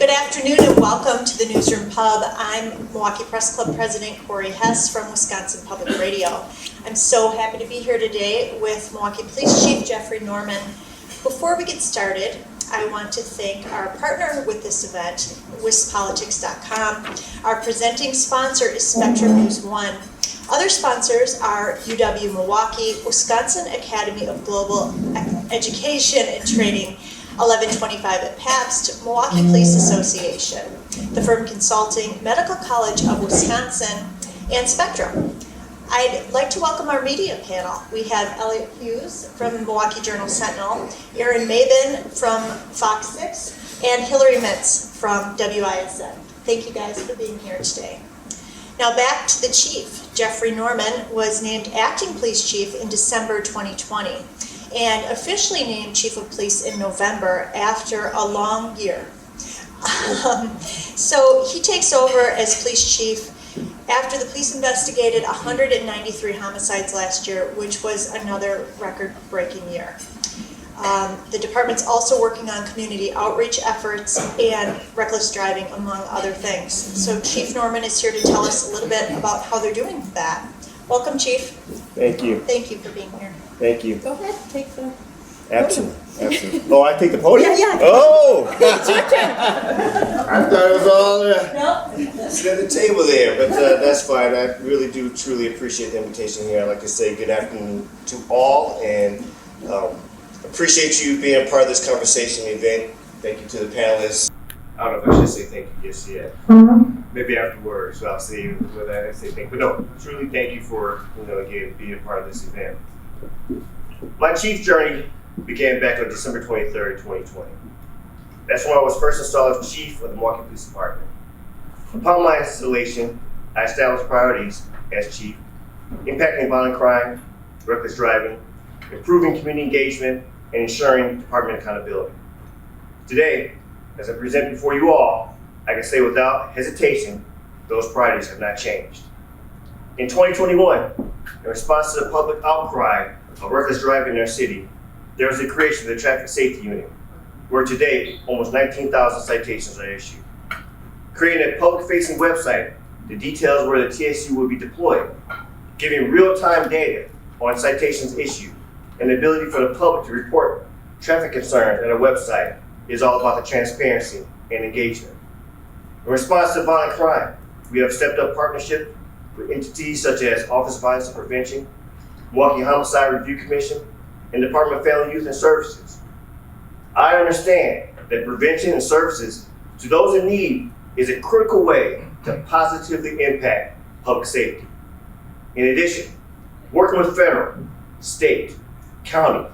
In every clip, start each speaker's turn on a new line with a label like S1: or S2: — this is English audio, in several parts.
S1: Good afternoon and welcome to the Newsroom Pub. I'm Milwaukee Press Club President Corey Hess from Wisconsin Public Radio. I'm so happy to be here today with Milwaukee Police Chief Jeffrey Norman. Before we get started, I want to thank our partner with this event, WISNpolitics.com. Our presenting sponsor is Spectrum News 1. Other sponsors are UW Milwaukee, Wisconsin Academy of Global Education and Training, 1125 at Pabst, Milwaukee Police Association, the Firm Consulting, Medical College of Wisconsin, and Spectrum. I'd like to welcome our media panel. We have Elliot Hughes from Milwaukee Journal Sentinel, Maybin from Fox 6, and Hilary Mintz from WISN. Thank you guys for being here today. Now back to the chief. Jeffrey Norman was named acting police chief in December 2020 and officially named chief of police in November after a long year. So he takes over as police chief after the police investigated 193 homicides last year, which was another record-breaking year. The department's also working on community outreach efforts and reckless driving, among other things. So Chief Norman is here to tell us a little bit about how they're doing that. Welcome, Chief.
S2: Thank you.
S1: Thank you for being here.
S2: Thank you.
S1: Go ahead, take the
S2: Absolutely. Absolutely. Oh, I take the podium?
S1: Yeah.
S2: Oh!
S1: It's your turn.
S2: I thought it was all
S1: No.
S2: at the table there, but that's fine. I really do truly appreciate the invitation here. I'd like to say good afternoon to all and appreciate you being a part of this conversation event. Thank you to the panelists. I don't know if I should say thank you just yet. Maybe afterwards, so I'll see what I say thank you. But no, truly thank you for, again, being a part of this event. My chief journey began back on December 23rd, 2020. That's when I was first installed as chief of the Milwaukee Police Department. Upon my installation, I established priorities as chief, impacting violent crime, reckless driving, improving community engagement, and ensuring department accountability. Today, as I present before you all, I can say without hesitation, those priorities have not changed. In 2021, in response to the public outcry of reckless driving in our city, there was the creation of the Traffic Safety Unit, where today, almost 19,000 citations are issued. Creating a public-facing website that details where the TSU will be deployed, giving real-time data on citations issued, and the ability for the public to report traffic concerns at a website is all about the transparency and engagement. In response to violent crime, we have stepped up partnership with entities such as Office of Violence and Prevention, Milwaukee Homicide Review Commission, and Department of Family, Youth, and Services. I understand that prevention and services to those in need is a critical way to positively impact public safety. In addition, working with federal, state, county,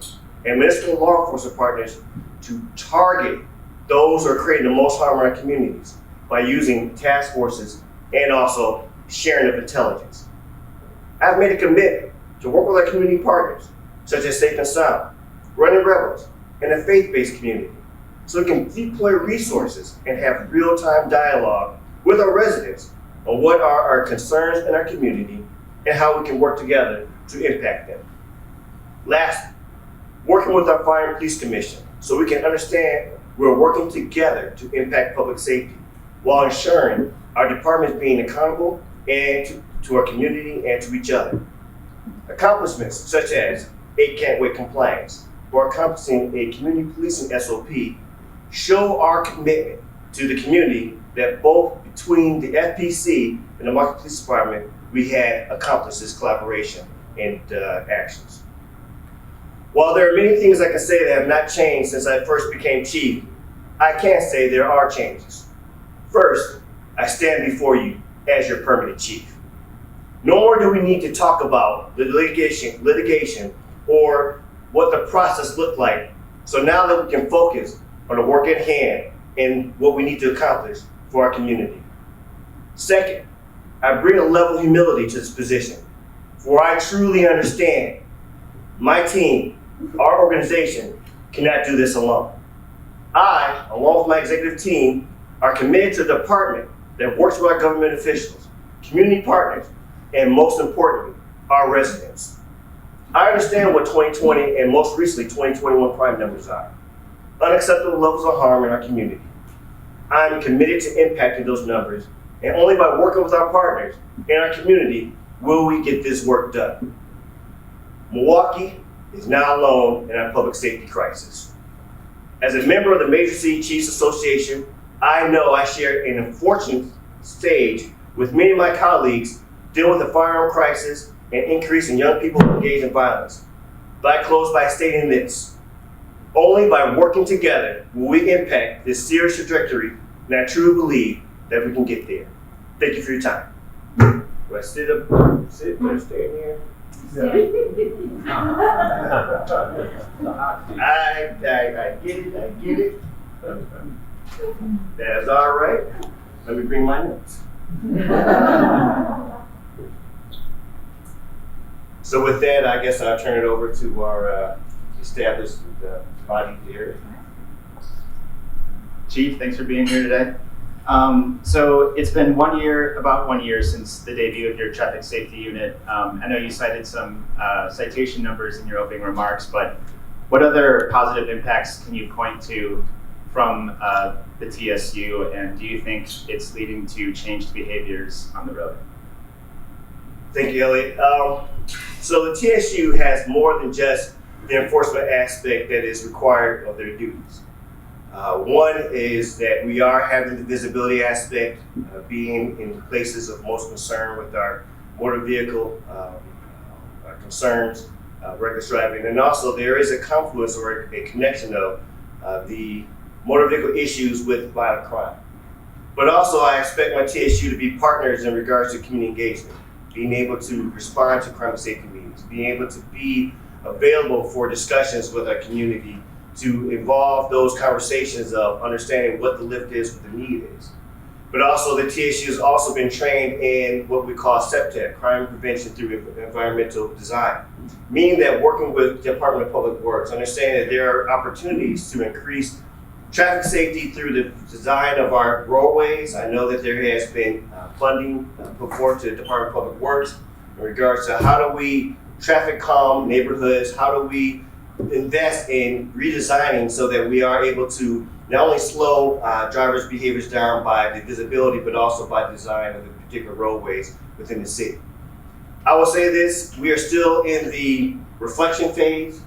S2: and municipal law enforcement partners to target those who are creating the most harm in our communities by using task forces and also sharing of intelligence. I've made a commitment to work with our community partners, such as Safe and Sound, Running Rebels, and the faith-based community, so we can deploy resources and have real-time dialogue with our residents on what are our concerns in our community and how we can work together to impact them. Lastly, working with our Fire and Police Commission so we can understand we're working together to impact public safety while ensuring our departments being accountable and to our community and to each other. Accomplishments such as 8 Can't Wait compliance or accomplishing a community policing SOP show our commitment to the community that both between the FPC and the Milwaukee Police Department, we had accomplished this collaboration and actions. While there are many things I can say that have not changed since I first became chief, I can say there are changes. First, I stand before you as your permanent chief. No more do we need to talk about the litigation or what the process looked like. So now that we can focus on the work at hand and what we need to accomplish for our community. Second, I bring a level of humility to this position, for I truly understand my team, our organization, cannot do this alone. I, along with my executive team, are committed to a department that works with our government officials, community partners, and most importantly, our residents. I understand what 2020 and most recently 2021 crime numbers are. Unacceptable levels of harm in our community. I'm committed to impacting those numbers, and only by working with our partners in our community will we get this work done. Milwaukee is not alone in our public safety crisis. As a member of the Major City Chiefs Association, I know I share an unfortunate stage with many of my colleagues dealing with the firearm crisis and increase in young people engaged in violence. But I close by stating this: only by working together will we impact this serious trajectory, and I truly believe that we can get there. Thank you for your time. Do I sit up, sit, or stay in here? I get it. That's all right. Let me bring my notes. So with that, I guess I'll turn it over to our established body here.
S3: Chief, thanks for being here today. So it's been about 1 year since the debut of your traffic safety unit. I know you cited some citation numbers in your opening remarks, but what other positive impacts can you point to from the TSU, and do you think it's leading to changed behaviors on the road?
S2: Thank you, Elliot. So the TSU has more than just the enforcement aspect that is required of their duties. One is that we are having the visibility aspect, being in places of most concern with our motor vehicle our concerns, reckless driving, and also there is a confluence or a connection of the motor vehicle issues with violent crime. But also I expect my TSU to be partners in regards to community engagement, being able to respond to crime and safety meetings, being able to be available for discussions with our community, to involve those conversations of understanding what the lift is, what the need is. But also the TSU has also been trained in what we call CPTED, crime prevention through environmental design, meaning that working with the Department of Public Works, understanding that there are opportunities to increase traffic safety through the design of our roadways. I know that there has been funding put forth to the Department of Public Works in regards to how do we traffic calm neighborhoods, how do we invest in redesigning so that we are able to not only slow drivers' behaviors down by the visibility, but also by the design of the particular roadways within the city. I will say this: we are still in the reflection phase,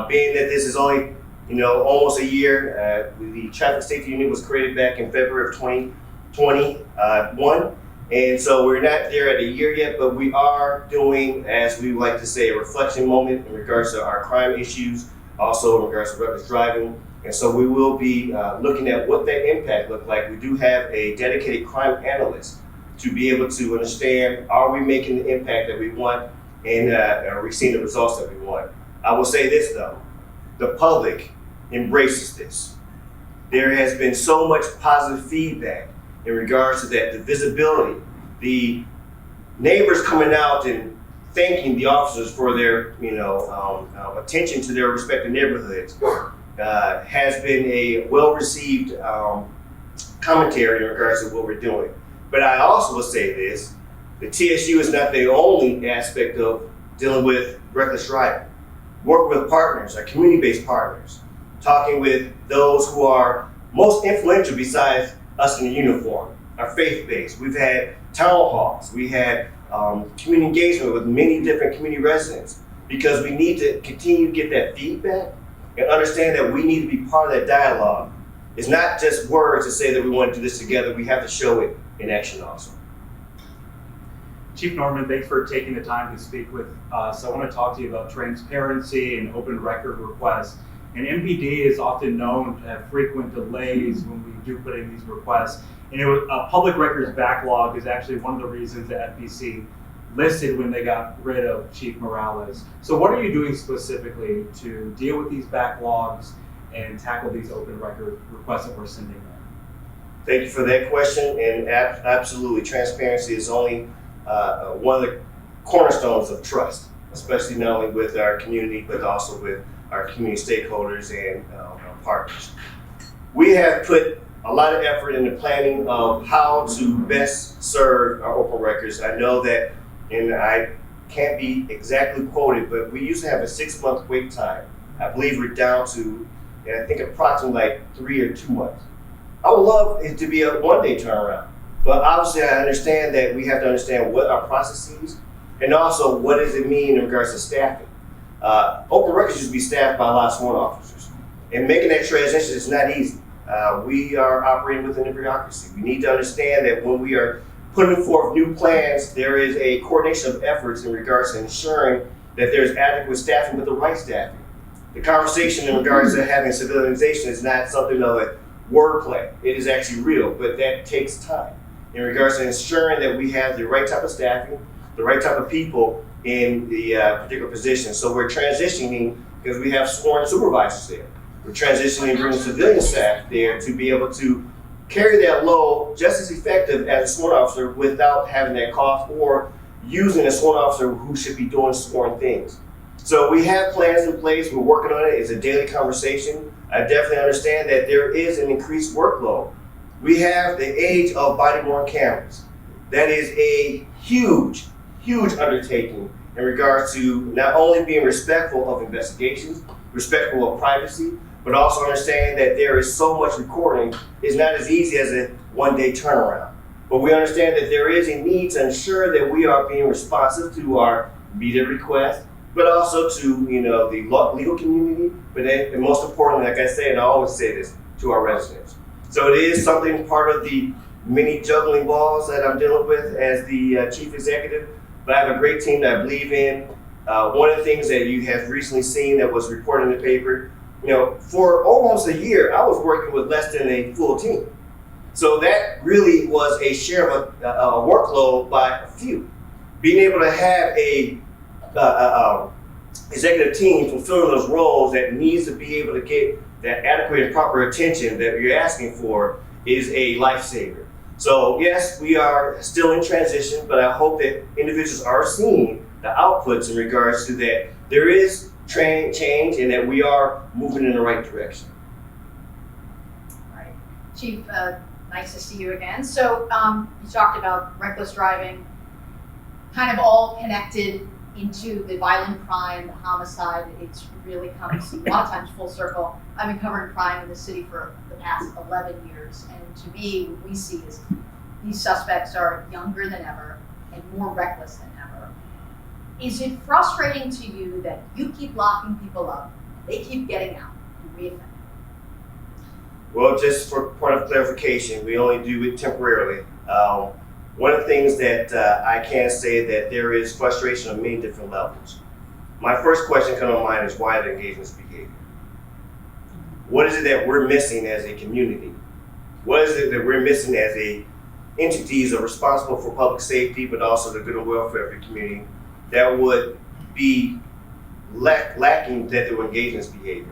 S2: being that this is only almost a year. The traffic safety unit was created back in February of 2021. And so we're not there at a year yet, but we are doing, as we like to say, a reflection moment in regards to our crime issues, also in regards to reckless driving. And so we will be looking at what that impact looked like. We do have a dedicated crime analyst to be able to understand, are we making the impact that we want, and are we seeing the results that we want? I will say this though, the public embraces this. There has been so much positive feedback in regards to that, the visibility, the neighbors coming out and thanking the officers for their, attention to their respective neighborhoods, has been a well-received commentary in regards to what we're doing. But I also will say this: the TSU is not the only aspect of dealing with reckless driving. Working with partners, our community-based partners, talking with those who are most influential besides us in the uniform, our faith-based. We've had town halls, we had community engagement with many different community residents, because we need to continue to get that feedback and understand that we need to be part of that dialogue. It's not just words to say that we want to do this together, we have to show it in action also.
S4: Chief Norman, thanks for taking the time to speak with us. I want to talk to you about transparency and open record requests. And MPD is often known to have frequent delays when we do put in these requests. And a public records backlog is actually one of the reasons that FBC listed when they got rid of Chief Morales. So what are you doing specifically to deal with these backlogs and tackle these open record requests that we're sending them?
S2: Thank you for that question. And absolutely, transparency is only one of the cornerstones of trust, especially not only with our community, but also with our community stakeholders and our partners. We have put a lot of effort into planning of how to best serve our open records. I know that, and I can't be exactly quoted, but we used to have a 6-month wait time. I believe we're down to, I think, approximately like 3 or 2 months. I would love it to be a one-day turnaround. But obviously I understand that we have to understand what our processes and also what does it mean in regards to staffing. Open records used to be staffed by a lot of sworn officers. And making that transition is not easy. We are operating within a bureaucracy. We need to understand that when we are putting forth new plans, there is a coordination of efforts in regards to ensuring that there's adequate staffing with the right staffing. The conversation in regards to having civilianization is not something of a wordplay. It is actually real, but that takes time. In regards to ensuring that we have the right type of staffing, the right type of people in the particular position. So we're transitioning because we have sworn supervisors there. We're transitioning, bringing civilian staff there to be able to carry that load just as effective as a sworn officer without having that cost or using a sworn officer who should be doing sworn things. So we have plans in place. We're working on it. It's a daily conversation. I definitely understand that there is an increased workload. We have the age of body-worn cameras. That is a huge, huge undertaking in regards to not only being respectful of investigations, respectful of privacy, but also understanding that there is so much recording. It's not as easy as a one-day turnaround. But we understand that there is a need to ensure that we are being responsive to our media requests, but also to the legal community, but then, and most importantly, like I say, and I always say this, to our residents. So it is something part of the many juggling balls that I'm dealing with as the chief executive, but I have a great team that I believe in. One of the things that you have recently seen that was reported in the paper, for almost a year, I was working with less than a full team. So that really was a share of a workload by a few. Being able to have a executive team fulfilling those roles that needs to be able to get that adequate and proper attention that you're asking for is a lifesaver. So yes, we are still in transition, but I hope that individuals are seeing the outputs in regards to that there is change and that we are moving in the right direction.
S5: All right. Chief, nice to see you again. So you talked about reckless driving, kind of all connected into the violent crime, the homicide. It's really comes a lot of times full circle. I've been covering crime in the city for the past 11 years, and to me, what we see is these suspects are younger than ever and more reckless than ever. Is it frustrating to you that you keep locking people up, they keep getting out, and reoffending?
S2: Well, just for point of clarification, we only do it temporarily. One of the things that I can say that there is frustration on many different levels. My first question comes to mind is why the engagements behavior? What is it that we're missing as a community? What is it that we're missing as entities that are responsible for public safety, but also the good and welfare of the community that would be lacking that there were engagements behavior?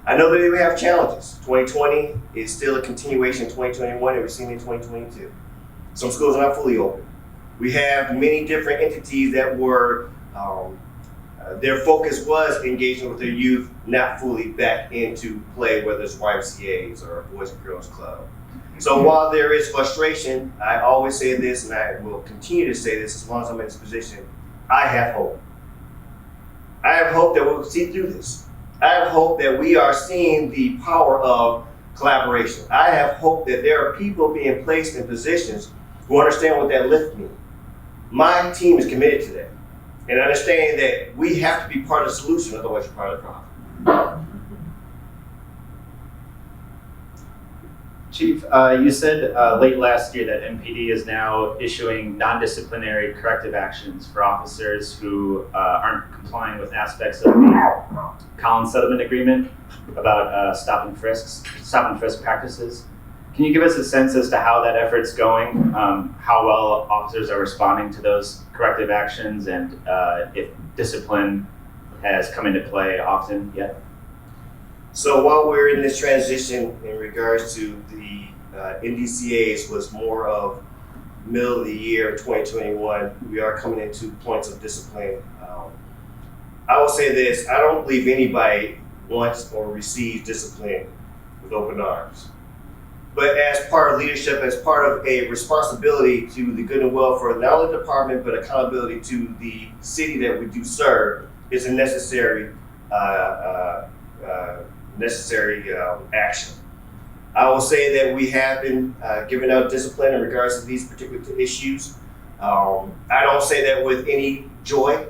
S2: I know that we have challenges. 2020 is still a continuation of 2021 and we're seeing in 2022. Some schools are not fully open. We have many different entities that were, their focus was engaging with their youth, not fully back into play, whether it's YMCAs or Boys and Girls Club. So while there is frustration, I always say this, and I will continue to say this as long as I'm in this position, I have hope. I have hope that we'll see through this. I have hope that we are seeing the power of collaboration. I have hope that there are people being placed in positions who understand what that lift means. My team is committed to that and understanding that we have to be part of the solution, otherwise you're part of the problem.
S3: Chief, you said late last year that MPD is now issuing non-disciplinary corrective actions for officers who aren't complying with aspects of the Collins Settlement Agreement about stop and frisk practices. Can you give us a sense as to how that effort's going, how well officers are responding to those corrective actions, and if discipline has come into play often yet?
S2: So while we're in this transition in regards to the NDCAs was more of middle of the year 2021, we are coming into points of discipline. I will say this, I don't believe anybody wants or receives discipline with open arms. But as part of leadership, as part of a responsibility to the good and welfare of not only the department, but accountability to the city that we do serve, is a necessary action. I will say that we have been giving out discipline in regards to these particular issues. I don't say that with any joy.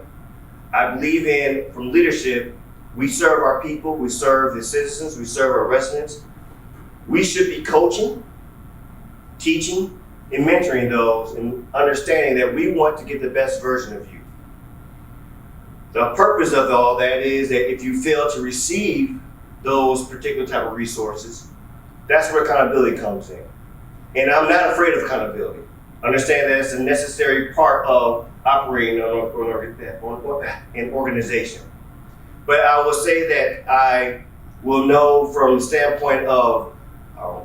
S2: I believe in, from leadership, we serve our people, we serve the citizens, we serve our residents. We should be coaching, teaching, and mentoring those, and understanding that we want to get the best version of you. The purpose of all that is that if you fail to receive those particular type of resources, that's where accountability comes in. And I'm not afraid of accountability. Understand that it's a necessary part of operating an organization. But I will say that I will know from the standpoint of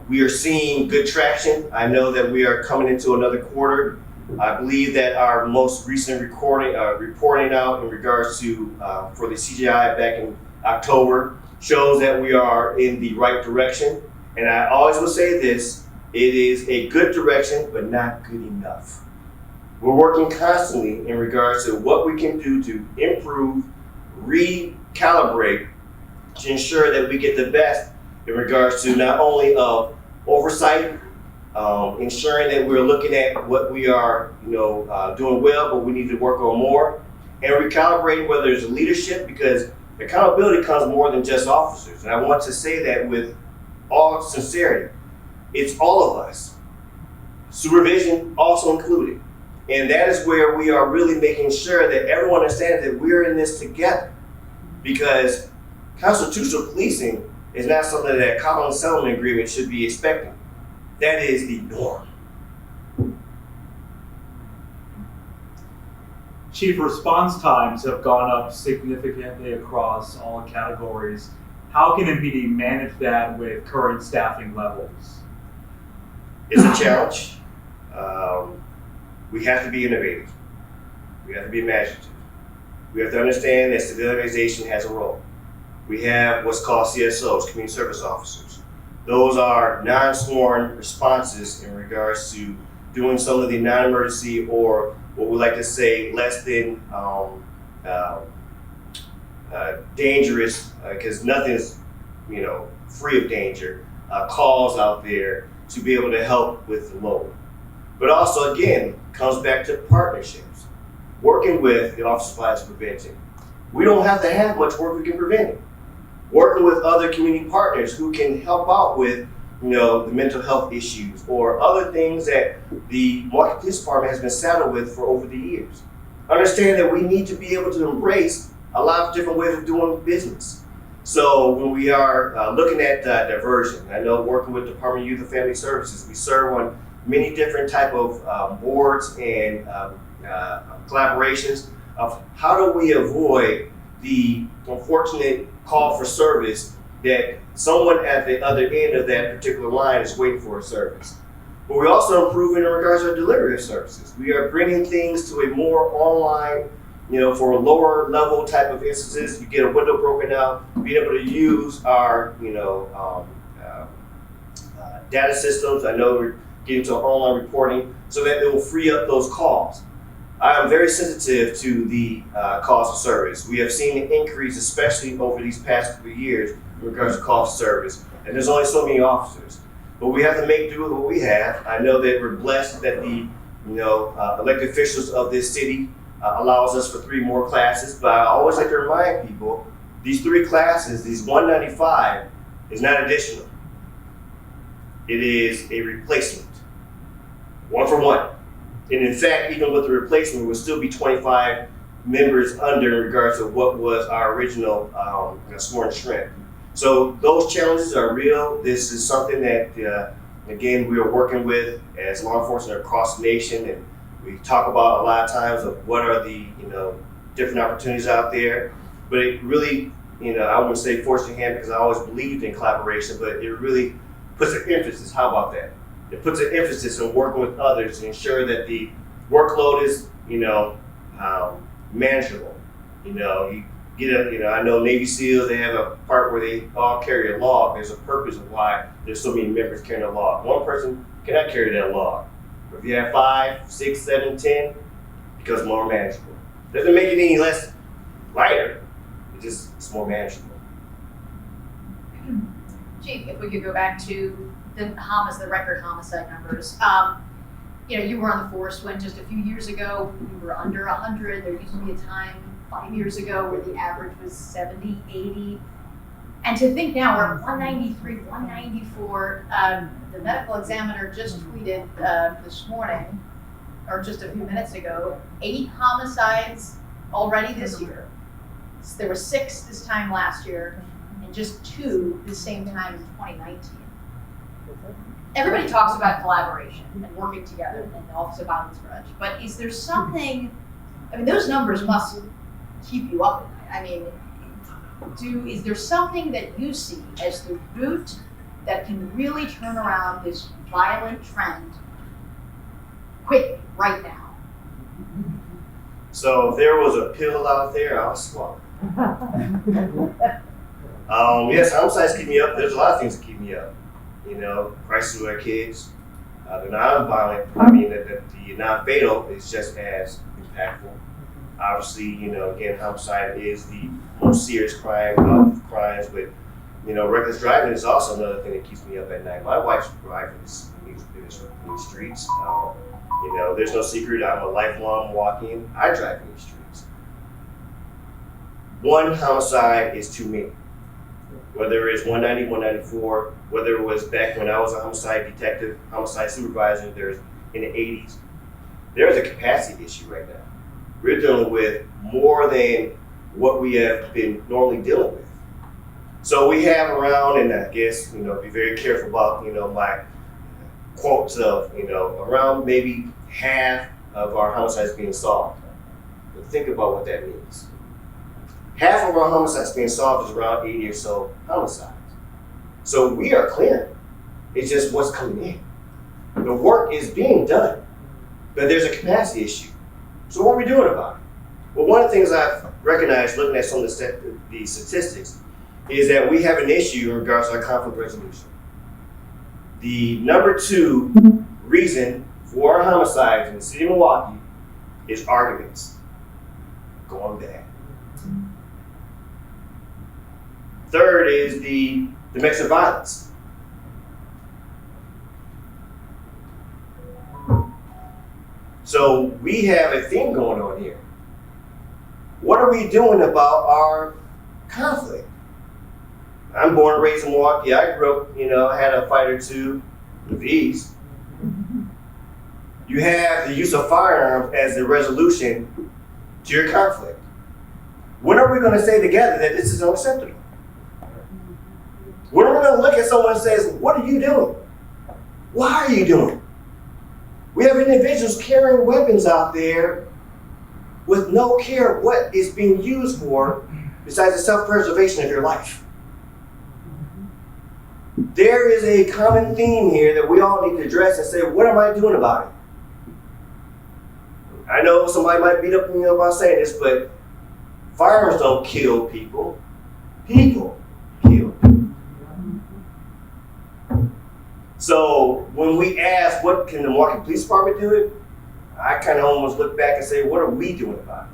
S2: we are seeing good traction. I know that we are coming into another quarter. I believe that our most recent reporting out in regards to for the CGI back in October shows that we are in the right direction. And I always will say this, it is a good direction, but not good enough. We're working constantly in regards to what we can do to improve, recalibrate, to ensure that we get the best in regards to not only of oversight, ensuring that we're looking at what we are, doing well, but we need to work on more, and recalibrating whether it's leadership, because accountability comes more than just officers. And I want to say that with all sincerity, it's all of us, supervision also included. And that is where we are really making sure that everyone understands that we're in this together, because constitutional policing is not something that a common settlement agreement should be expecting. That is the norm.
S4: Chief, response times have gone up significantly across all categories. How can MPD manage that with current staffing levels?
S2: It's a challenge. We have to be innovative. We have to be imaginative. We have to understand that civilian organization has a role. We have what's called CSOs, community service officers. Those are non-sworn responses in regards to doing some of the non-emergency, or what we like to say less than dangerous, because nothing's free of danger, calls out there to be able to help with the load. But also, again, comes back to partnerships. Working with the Office of Violence Prevention. We don't have to have much work, we can prevent it. Working with other community partners who can help out with the mental health issues or other things that the Milwaukee Police Department has been saddled with for over the years. Understand that we need to be able to embrace a lot of different ways of doing business. So when we are looking at diversion, I know working with Department of Youth and Family Services, we serve on many different type of boards and collaborations of how do we avoid the unfortunate call for service that someone at the other end of that particular line is waiting for a service. But we're also improving in regards to our delivery of services. We are bringing things to a more online, for a lower level type of instances. You get a window broken out, being able to use our, data systems. I know we're getting to online reporting so that it will free up those calls. I am very sensitive to the calls for service. We have seen an increase, especially over these past couple of years, in regards to calls for service. And there's only so many officers. But we have to make do with what we have. I know that we're blessed that the elected officials of this city allows us for 3 more classes. But I always like to remind people, these 3 classes, these 195, is not additional. It is a replacement. 1 for 1. And in fact, even with the replacement, we'll still be 25 members under in regards to what was our original sworn strength. So those challenges are real. This is something that, again, we are working with as law enforcement across the nation, and we talk about a lot of times of what are the different opportunities out there. But it really, I wouldn't say force your hand because I always believed in collaboration, but it really puts an emphasis. How about that? It puts an emphasis on working with others to ensure that the workload is, manageable. You get I know Navy SEALs, they have a part where they all carry a log. There's a purpose of why there's so many members carrying a log. One person cannot carry that log. But if you have 5, 6, 7, 10, it becomes more manageable. Doesn't make it any less lighter. It's more manageable.
S5: Chief, if we could go back to the record homicide numbers. You were on the force when just a few years ago we were under 100. There used to be a time 5 years ago where the average was 70, 80. And to think now we're at 193, 194. The medical examiner just tweeted this morning, or just a few minutes ago, 8 homicides already this year. So there were 6 this time last year, and just 2 the same time in 2019. Everybody talks about collaboration and working together in the Office of Violence Prevention, but is there something, those numbers must keep you up at night. Is there something that you see as the root that can really turn around this violent trend quick right now?
S2: So if there was a pill out there, I'll swallow. Yes, homicides keep me up. There's a lot of things that keep me up. Crisis with our kids. The non-violent, the non-fatal is just as impactful. Obviously, again, homicide is the most serious crime of crimes, but, reckless driving is also another thing that keeps me up at night. My wife's driving in these streets. There's no secret. I'm a lifelong walk-in. I drive in these streets. One homicide is too many. Whether it's 190, 194, whether it was back when I was a homicide detective, homicide supervisor, there's in the 80s. There's a capacity issue right now. We're dealing with more than what we have been normally dealing with. So we have around, and I guess, be very careful about, my quotes of, around maybe half of our homicides being solved. But think about what that means. Half of our homicides being solved is around 80 or so homicides. So we are clearing. It's just what's coming in. The work is being done, but there's a capacity issue. So what are we doing about it? Well, one of the things I've recognized looking at some of the statistics is that we have an issue in regards to our conflict resolution. The number 2 reason for our homicides in the city of Milwaukee is arguments going bad. Third is the domestic violence. So we have a thing going on here. What are we doing about our conflict? I'm born and raised in Milwaukee. I grew up, I had a fight or two with these. You have the use of firearms as the resolution to your conflict. When are we going to say together that this is unacceptable? When are we going to look at someone and say, what are you doing? Why are you doing it? We have individuals carrying weapons out there with no care what is being used for besides the self-preservation of your life. There is a common theme here that we all need to address and say, what am I doing about it? I know somebody might beat up me about saying this, but firearms don't kill people. People kill people. So when we ask, what can the Milwaukee Police Department do? I kind of almost look back and say, what are we doing about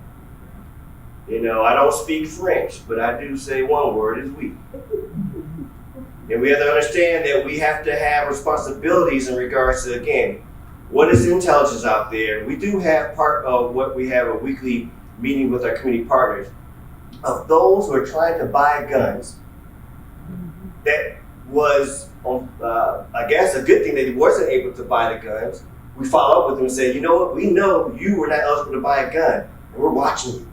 S2: it? I don't speak French, but I do say one word is we. And we have to understand that we have to have responsibilities in regards to, again, what is the intelligence out there? We do have part of what we have a weekly meeting with our community partners of those who are trying to buy guns. That was, I guess, a good thing that he wasn't able to buy the guns. We follow up with them and say, you know what? We know you were not eligible to buy a gun, and we're watching you.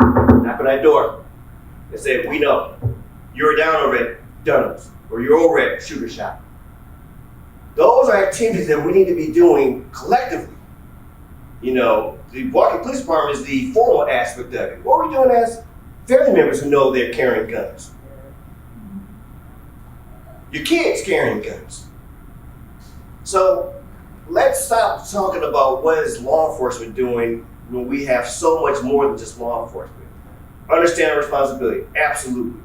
S2: Knock on that door and say, we know you were down over at Dunham's, or you're over at Shooter Shop. Those are activities that we need to be doing collectively. The Milwaukee Police Department is the formal aspect of it. What are we doing as family members who know they're carrying guns? Your kids carrying guns. So let's stop talking about what is law enforcement doing when we have so much more than just law enforcement. Understand our responsibility, absolutely.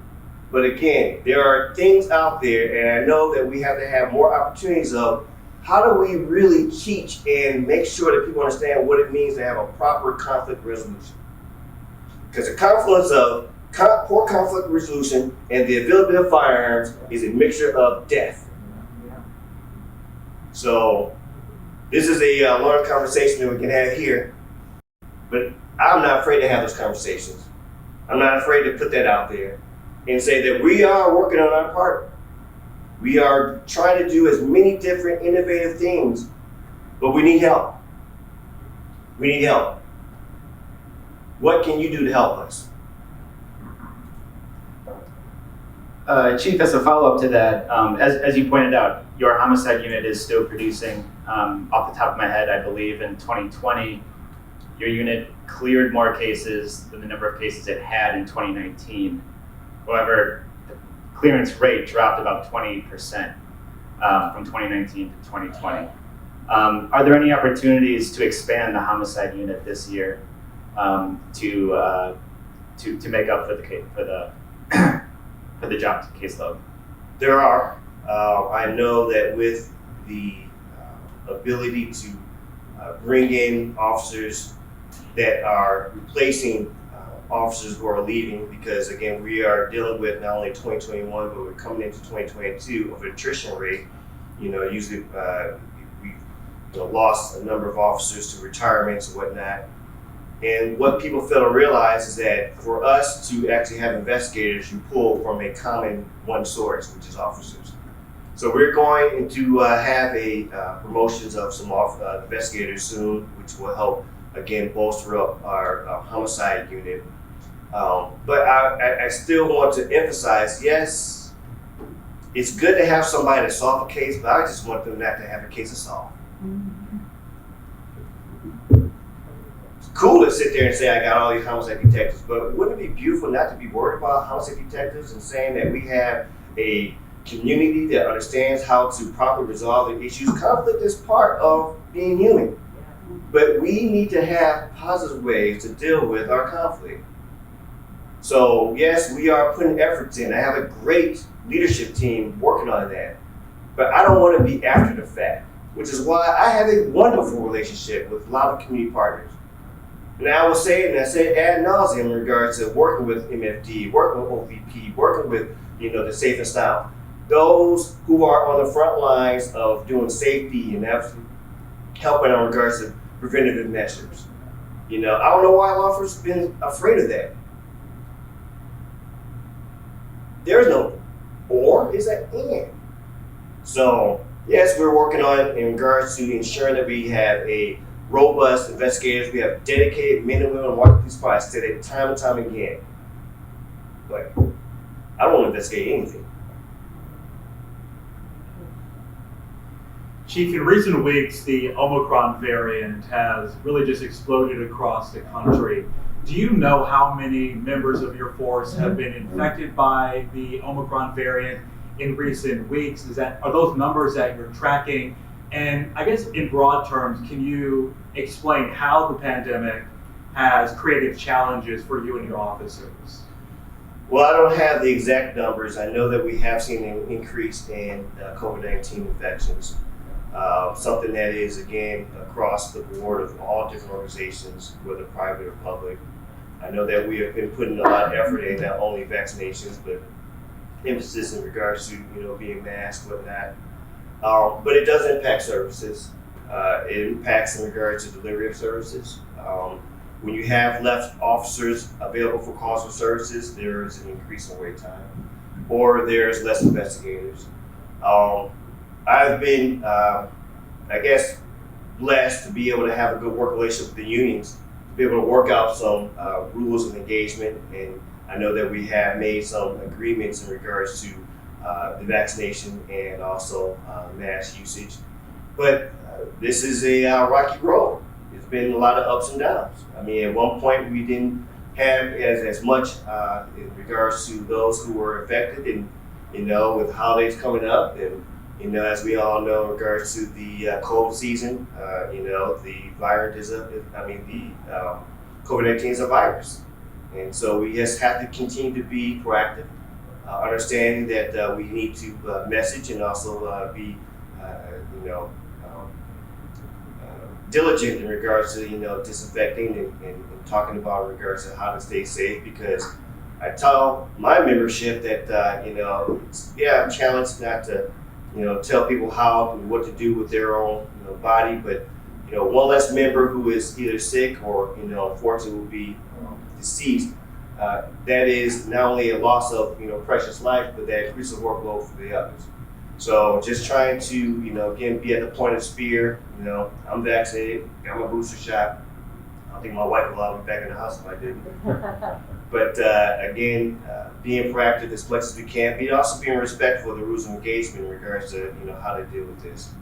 S2: But again, there are things out there, and I know that we have to have more opportunities of how do we really teach and make sure that people understand what it means to have a proper conflict resolution. Because the confluence of Poor conflict resolution and the availability of firearms is a mixture of death. So this is a learned conversation that we can have here, but I'm not afraid to have those conversations. I'm not afraid to put that out there and say that we are working on our part. We are trying to do as many different innovative things, but we need help. We need help. What can you do to help us?
S3: Chief, as a follow-up to that, as you pointed out, your homicide unit is still producing. Off the top of my head, I believe in 2020, your unit cleared more cases than the number of cases it had in 2019. However, the clearance rate dropped about 20% from 2019 to 2020. Are there any opportunities to expand the homicide unit this year to make up for the job caseload?
S2: There are. I know that with the ability to bring in officers that are replacing officers who are leaving, because again, we are dealing with not only 2021, but we're coming into 2022 of attrition rate. Usually we've lost a number of officers to retirements and whatnot. And what people fail to realize is that for us to actually have investigators, you pull from a common one source, which is officers. So we're going to have a promotions of some investigators soon, which will help, again, bolster up our homicide unit. But I still want to emphasize, yes, it's good to have somebody to solve a case, but I just want them not to have a case to solve. It's cool to sit there and say, I got all these homicide detectives, but wouldn't it be beautiful not to be worried about homicide detectives and saying that we have a community that understands how to properly resolve the issues? Conflict is part of being human, but we need to have positive ways to deal with our conflict. So yes, we are putting efforts in. I have a great leadership team working on that, but I don't want to be after the fact, which is why I have a wonderful relationship with a lot of community partners. And I will say it, and I say it ad nauseum in regards to working with MFD, working with OVP, working with the Safe and Sound. Those who are on the front lines of doing safety and helping in regards to preventative measures. I don't know why law enforcement's been afraid of that. There's no or, is that and. So yes, we're working on in regards to ensuring that we have a robust investigators. We have dedicated men and women on Milwaukee Police Department. I said it time and time again. But I don't want to investigate anything.
S4: Chief, in recent weeks, the Omicron variant has really just exploded across the country. Do you know how many members of your force have been infected by the Omicron variant in recent weeks? Are those numbers that you're tracking? And I guess in broad terms, can you explain how the pandemic has created challenges for you and your officers?
S2: Well, I don't have the exact numbers. I know that we have seen an increase in COVID-19 infections. Something that is, again, across the board of all different organizations, whether private or public. I know that we have been putting a lot of effort in not only vaccinations, but emphasis in regards to being masked, whatnot. But it does impact services. It impacts in regards to delivery of services. When you have less officers available for calls for services, there is an increase in wait time, or there's less investigators. I've been, blessed to be able to have a good work relationship with the unions, to be able to work out some rules of engagement. And I know that we have made some agreements in regards to the vaccination and also mask usage. But this is a rocky road. It's been a lot of ups and downs. I mean, at one point we didn't have as much in regards to those who were affected, and with holidays coming up, and as we all know, in regards to the cold season, the virus is COVID-19 is a virus, and so we just have to continue to be proactive, understanding that we need to message and also be diligent in regards to disinfecting and talking about in regards to how to stay safe, because I tell my membership that, I'm challenged not to, tell people how and what to do with their own body, but, one less member who is either sick or, unfortunately will be deceased, that is not only a loss of, precious life, but that increases workload for the others. So just trying to, again, be at the point of spear. I'm vaccinated, got my booster shot. I don't think my wife would allow me back in the house if I didn't. But again, being proactive as much as we can, but also being respectful of the rules of engagement in regards to, how to deal with this.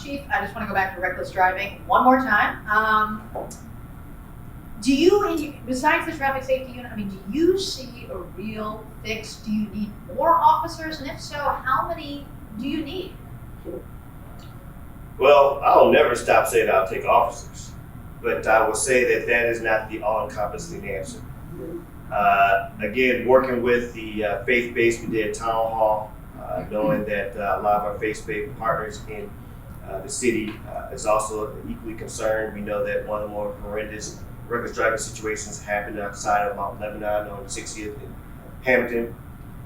S5: Chief, I just want to go back to reckless driving one more time. Do you, besides the traffic safety unit, do you see a real fix? Do you need more officers? And if so, how many do you need?
S2: Well, I'll never stop saying I'll take officers, but I will say that is not the all-encompassing answer. Again, working with the faith-based, we did a town hall, knowing that a lot of our faith-based partners in the city is also equally concerned. We know that one of the more horrendous reckless driving situations happened outside of Mount Lebanon on 60th in Hampton.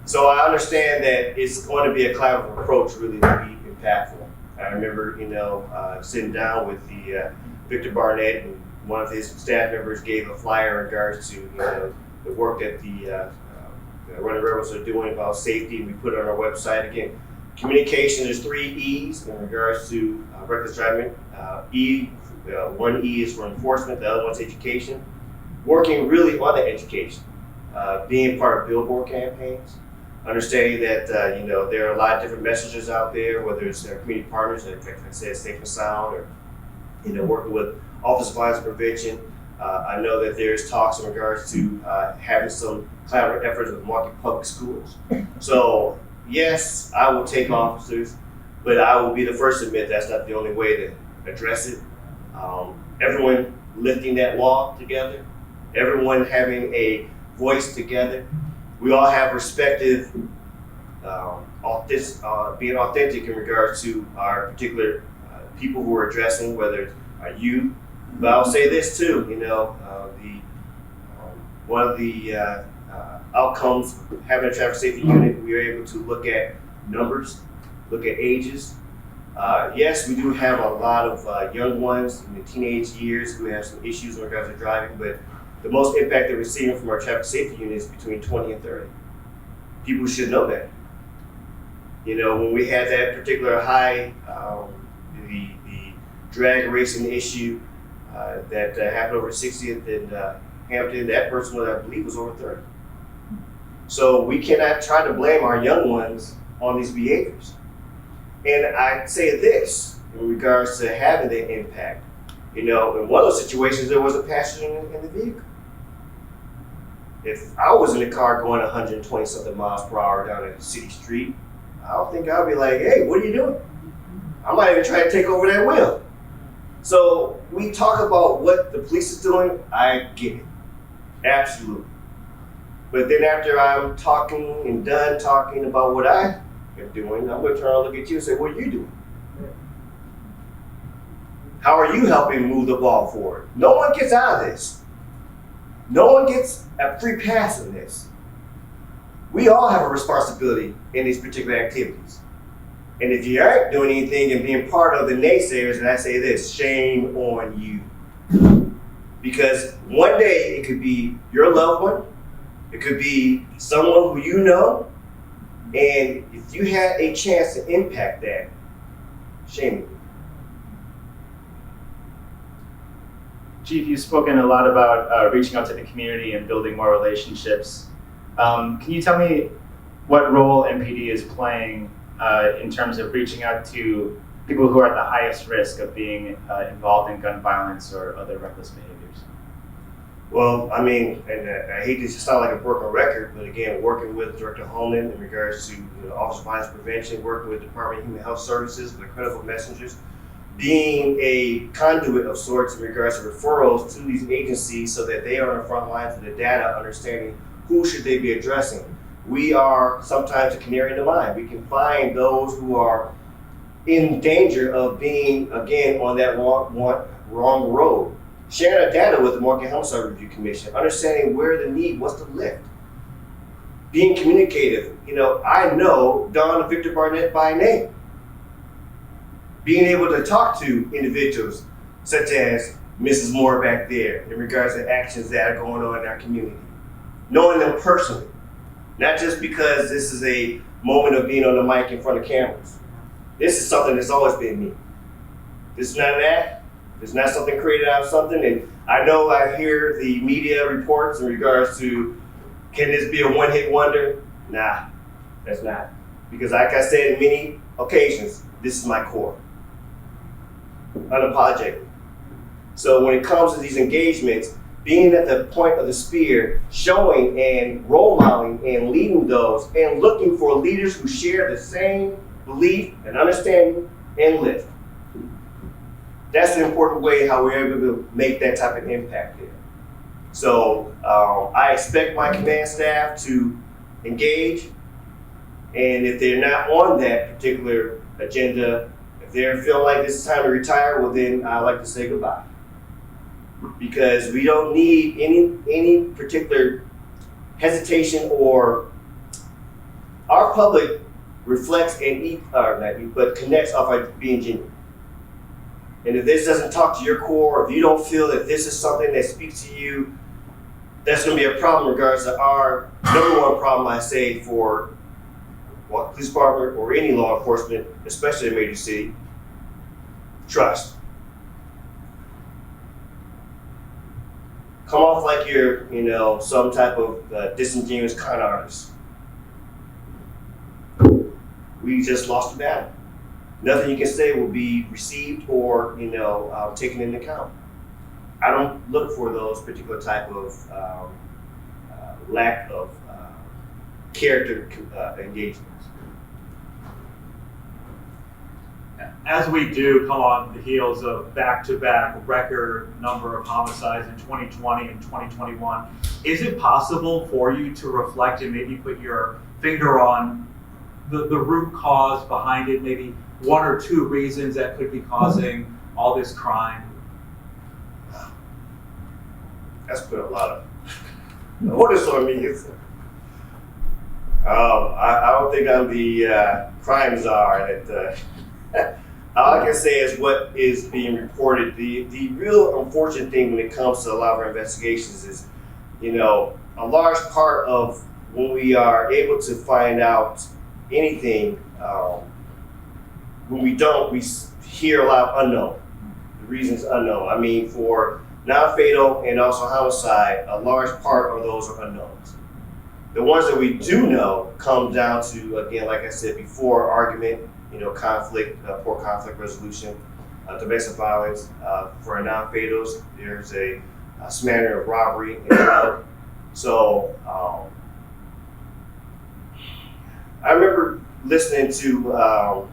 S2: So I understand that it's going to be a collaborative approach really to be impactful. I remember, sitting down with the Victor Barnett, and one of his staff members gave a flyer in regards to, the work that the Running Rebels are doing about safety, and we put it on our website. Again, communication, there's 3 E's in regards to reckless driving. One E is for enforcement, the other one's education. Working really on the education, being part of billboard campaigns, understanding that there are a lot of different messages out there, whether it's their community partners, like I said, Safe and Sound, or working with Office of Violence Prevention. I know that there's talks in regards to having some collaborative efforts with Milwaukee Public Schools. So yes, I will take officers, but I will be the first to admit that's not the only way to address it. Everyone lifting that law together, everyone having a voice together. We all have respective, being authentic in regards to our particular people who we're addressing, whether it's you. But I'll say this too, one of the outcomes of having a traffic safety unit, we are able to look at numbers, look at ages. Yes, we do have a lot of young ones in the teenage years who have some issues in regards to driving, but the most impact that we're seeing from our traffic safety unit is between 20 and 30. People should know that. When we had that particular high, the drag racing issue that happened over 60th in Hampton, that person, I believe, was over 30. So we cannot try to blame our young ones on these behaviors. And I say this in regards to having the impact. In one of those situations, there was a passenger in the vehicle. If I was in the car going 120 something miles per hour down a city street, I don't think I'd be like, hey, what are you doing? I might even try to take over that wheel. So we talk about what the police is doing, I get it, absolutely. But then after I'm talking and done talking about what I am doing, I'm gonna turn around and look at you and say, what are you doing? How are you helping move the ball forward? No one gets out of this. No one gets a free pass in this. We all have a responsibility in these particular activities. And if you aren't doing anything and being part of the naysayers, and I say this, shame on you. Because one day it could be your loved one, it could be someone who you know, and if you had a chance to impact that, shame on you.
S3: Chief, you've spoken a lot about reaching out to the community and building more relationships. Can you tell me what role MPD is playing in terms of reaching out to people who are at the highest risk of being involved in gun violence or other reckless behaviors?
S2: Well, and I hate to sound like a broken record, but again, working with Director Holman in regards to Office of Violence Prevention, working with Department of Human Health Services, with critical messengers, being a conduit of sorts in regards to referrals to these agencies so that they are on the front lines of the data, understanding who should they be addressing. We are sometimes a canary in the mine. We can find those who are in danger of being, again, on that wrong road. sharing our data with the Milwaukee Homicide Review Commission, understanding where the need, what's the lift, being communicative. I know Don and Victor Barnett by name. Being able to talk to individuals such as Mrs. Moore back there in regards to actions that are going on in our community. Knowing them personally, not just because this is a moment of being on the mic in front of cameras. This is something that's always been me. This is not an act. It's not something created out of something. And I know I hear the media reports in regards to, can this be a one-hit wonder? Nah, that's not. Because like I said in many occasions, this is my core. Unapologetically. So when it comes to these engagements, being at the point of the spear, showing and role modeling and leading those and looking for leaders who share the same belief and understanding and live. That's the important way how we're able to make that type of impact there. So I expect my command staff to engage, and if they're not on that particular agenda, if they feel like this is time to retire, well then I'd like to say goodbye. Because we don't need any particular hesitation, or our public reflects but connects off of being genuine. And if this doesn't talk to your core, if you don't feel that this is something that speaks to you, that's going to be a problem in regards to our number one problem, I say, for police department or any law enforcement, especially in a major city: trust. Come off like you're, some type of disingenuous con artist. We just lost the battle. Nothing you can say will be received or, taken into account. I don't look for those particular type of lack of character engagements.
S4: As we do come on the heels of back-to-back record number of homicides in 2020 and 2021, is it possible for you to reflect and maybe put your finger on the root cause behind it, maybe one or two reasons that could be causing all this crime?
S2: That's put a lot of notice on me. I don't think I'm the crime czar that. All I can say is what is being reported. The real unfortunate thing when it comes to a lot of our investigations is, a large part of when we are able to find out anything, when we don't, we hear a lot of unknown. The reasons unknown. I mean, for non-fatal and also homicide, a large part of those are unknowns. The ones that we do know come down to, again, like I said before, argument, conflict, poor conflict resolution, domestic violence. For our non-fatals, there's a smattering of robbery and drug. So I remember listening to, I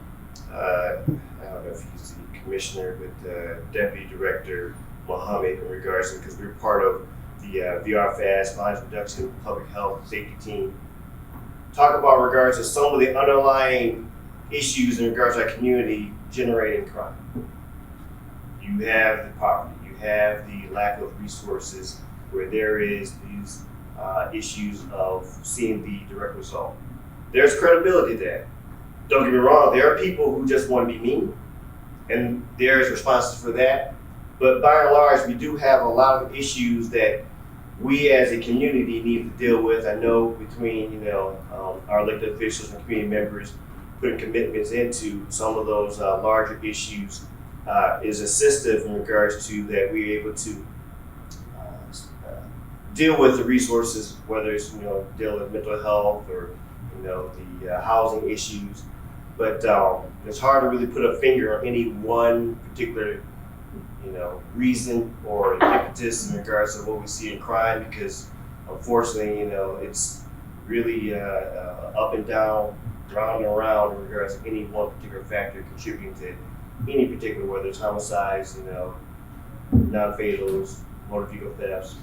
S2: don't know if he's the commissioner, but Deputy Director Mohammed in regards to, because we were part of the VRFAST, Violence Reduction Public Health Safety Team, talk about regards to some of the underlying issues in regards to our community generating crime. You have the poverty, you have the lack of resources, where there is these issues of seeing the direct result. There's credibility there. Don't get me wrong, there are people who just want to be mean, and there's responses for that. But by and large, we do have a lot of issues that we as a community need to deal with. I know between our elected officials and community members putting commitments into some of those larger issues is assistive in regards to that we're able to deal with the resources, whether it's deal with mental health or the housing issues. But it's hard to really put a finger on any one particular reason or impetus in regards to what we see in crime, because unfortunately it's really up and down, round and around in regards to any one particular factor contributing to any particular, whether it's homicides, non-fatals, motor vehicle thefts.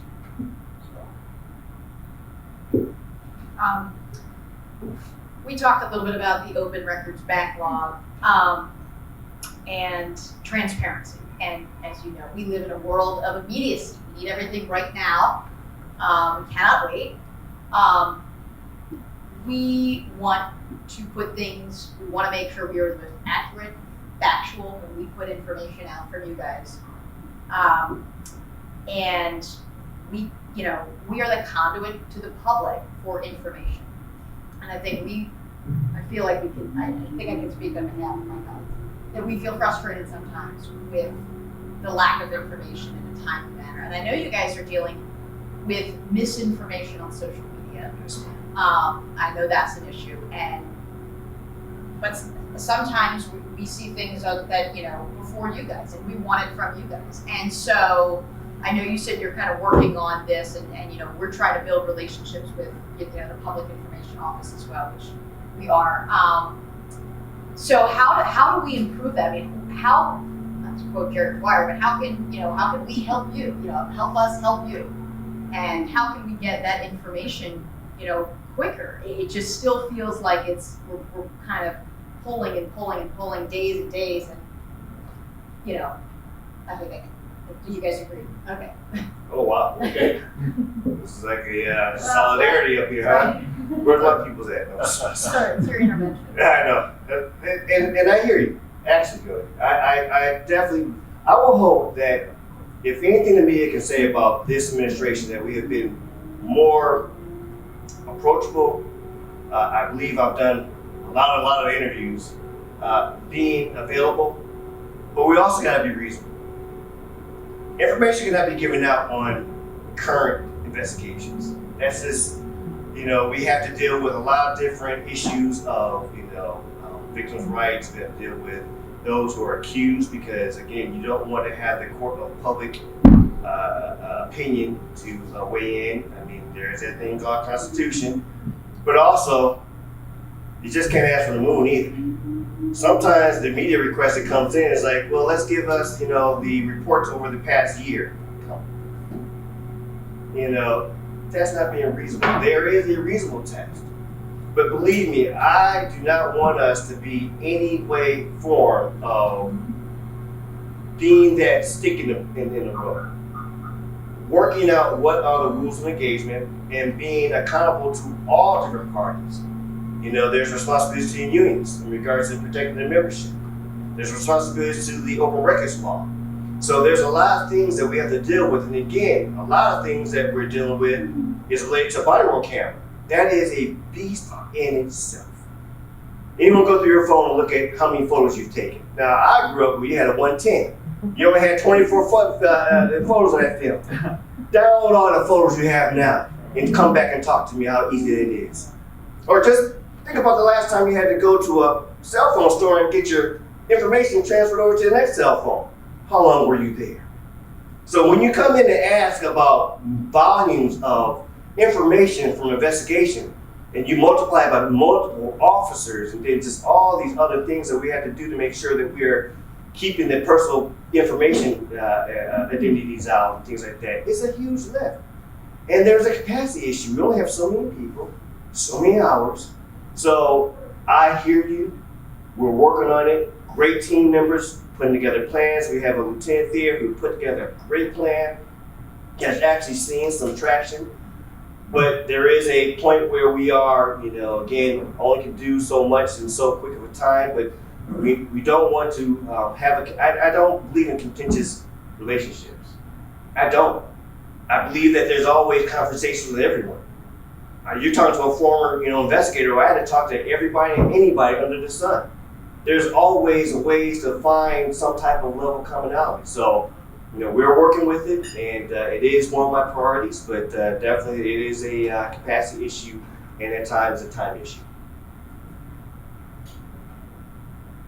S5: We talked a little bit about the open records backlog, and transparency. And as you know, we live in a world of immediacy. We need everything right now. We cannot wait. We want to put things, we want to make sure we are the most accurate, factual when we put information out from you guys. And we, we are the conduit to the public for information. And I think I feel like we can, I think I can speak on behalf of my colleagues, that we feel frustrated sometimes with the lack of information in a timely manner. And I know you guys are dealing with misinformation on social media. I know that's an issue, but sometimes we see things that, before you guys, and we want it from you guys. And so I know you said you're kind of working on this, and we're trying to build relationships with the Public Information Office as well, which we are. So how do we improve that? I mean, how, not to quote Jared McGuire, but how can we help you? Help us help you, and how can we get that information, quicker? It just still feels like we're kind of pulling days and days, and I think do you guys agree? Okay.
S2: Oh, wow, okay. This is like a solidarity up here, huh? Where's my people's at? No.
S5: Sorry, it's your intervention.
S2: Yeah, I know. And I hear you. Actually, good. I definitely, I will hope that if anything the media can say about this administration, that we have been more approachable. I believe I've done a lot of interviews, being available, but we also got to be reasonable. Information cannot be given out on current investigations. That's just, we have to deal with a lot of different issues of, victims' rights. We have to deal with those who are accused, because again, you don't want to have the court of public opinion to weigh in. I mean, there's that thing called Constitution, but also you just can't ask for the moon either. Sometimes the media request that comes in is like, well, let's give us, the reports over the past year. That's not being reasonable. There is a reasonable test. But believe me, I do not want us to be any way, form of being that stick in the road. Working out what are the rules of engagement and being accountable to all different parties. There's responsibilities to unions in regards to protecting their membership. There's responsibilities to the open records law. So there's a lot of things that we have to deal with. And again, a lot of things that we're dealing with is related to body worn camera. That is a beast in itself. Anyone go through your phone and look at how many photos you've taken. Now, I grew up where you had a 110. You only had 24 photos on that film. Download all the photos you have now and come back and talk to me how easy it is. Or just think about the last time you had to go to a cell phone store and get your information transferred over to the next cell phone. How long were you there? So when you come in and ask about volumes of information from investigation, and you multiply it by multiple officers, and then just all these other things that we have to do to make sure that we're keeping the personal information identities out and things like that, it's a huge lift. And there's a capacity issue. We only have so many people, so many hours. So I hear you. We're working on it. Great team members putting together plans. We have a lieutenant there who put together a great plan. Has actually seen some traction. But there is a point where we are, again, only can do so much in so quick of a time. But we don't want to I don't believe in contentious relationships. I don't. I believe that there's always conversations with everyone. You're talking to a former, investigator. I had to talk to everybody and anybody under the sun. There's always ways to find some type of level of commonality. So, we're working with it, and it is one of my priorities. But definitely, it is a capacity issue, and at times a time issue.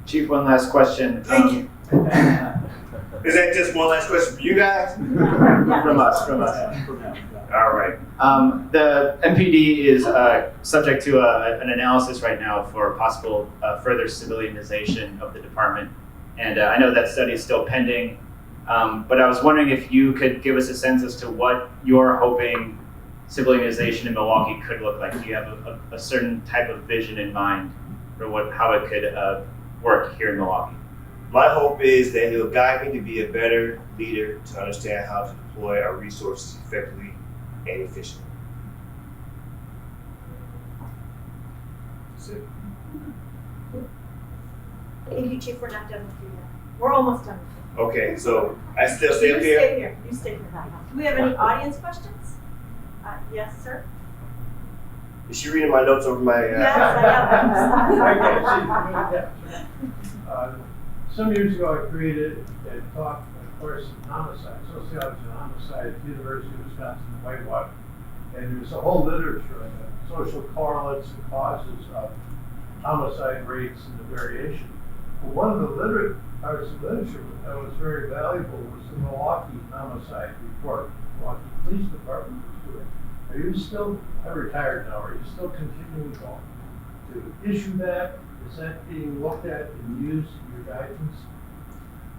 S3: Chief, one last question.
S2: Thank you. Is that just one last question for you guys?
S3: From us.
S2: All right.
S3: The MPD is subject to an analysis right now for possible further civilianization of the department. And I know that study is still pending, but I was wondering if you could give us a sense as to what you're hoping civilianization in Milwaukee could look like. Do you have a certain type of vision in mind for how it could work here in Milwaukee?
S2: My hope is that he'll guide me to be a better leader, to understand how to deploy our resources effectively and efficiently. That's it.
S1: Thank you, Chief. We're not done with you yet.
S6: We're almost done.
S2: Okay, so I still stay up
S6: You
S2: here?
S6: stay here. You stay here. Do we have any audience questions? Yes, sir.
S2: Is she reading my notes over my?
S6: Yes, I am.
S7: Some years ago, I created a talk, of course, on homicide, sociology and homicide at the University of Wisconsin in Whitewater. And there's a whole literature on the social correlates and causes of homicide rates and the variation. But one of the parts of literature that was very valuable was the Milwaukee homicide report Milwaukee Police Department was doing. Are you still, I'm retired now, are you still continuing to issue that? Is that being looked at and used in your guidance?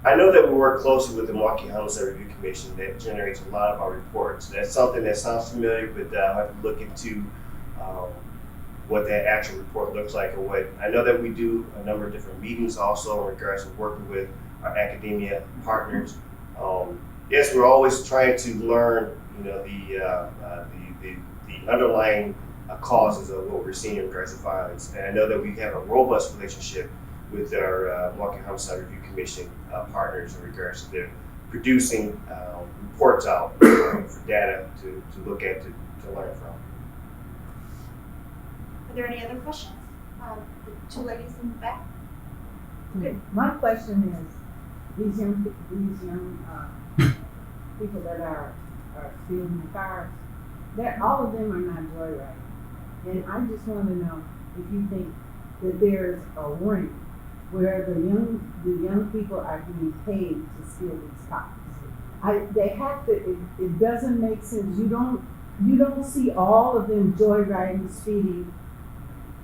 S2: I know that we work closely with the Milwaukee Homicide Review Commission that generates a lot of our reports. That's something that sounds familiar, but I'll have to look into what that actual report looks like, or what. I know that we do a number of different meetings also in regards to working with our academia partners. Yes, we're always trying to learn, the underlying causes of what we're seeing in regards to violence. And I know that we have a robust relationship with our Milwaukee Homicide Review Commission partners in regards to their producing reports out for data to look at, to learn from.
S1: Are there any other questions? The two ladies in the back.
S8: My question is, these young people that are stealing the cars, all of them are not joyriding. And I just want to know if you think that there's a ring where the young people are being paid to steal these cars. They have to. It doesn't make sense. You don't see all of them joyriding, speeding.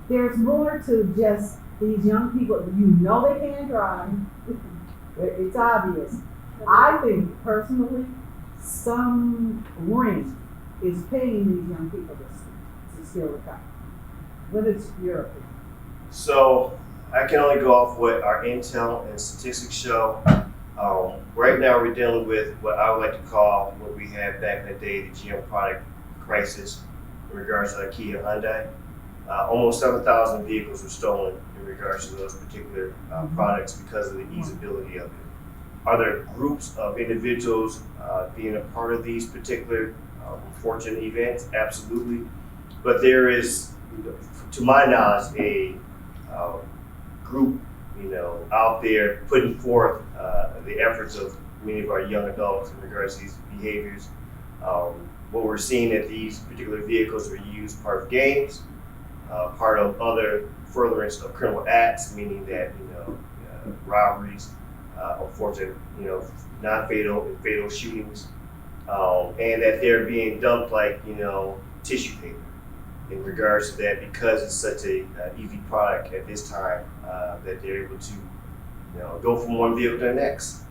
S8: There's more to just these young people. You know they can't drive. It's obvious. I think personally, some ring is paying these young people to steal the car. What is your opinion?
S2: So I can only go off what our intel and statistics show. Right now we're dealing with what I would like to call what we had back in the day, the GM product crisis in regards to Kia Hyundai. Almost 7,000 vehicles were stolen in regards to those particular products because of the easeability of it. Are there groups of individuals being a part of these particular unfortunate events? Absolutely. But there is, to my knowledge, a group, out there putting forth the efforts of many of our young adults in regards to these behaviors. What we're seeing that these particular vehicles are used part of games, part of other furtherance of criminal acts, meaning that robberies, unfortunate, non-fatal and fatal shootings, and that they're being dumped like tissue paper in regards to that, because it's such a easy product at this time that they're able to go from one vehicle to the next,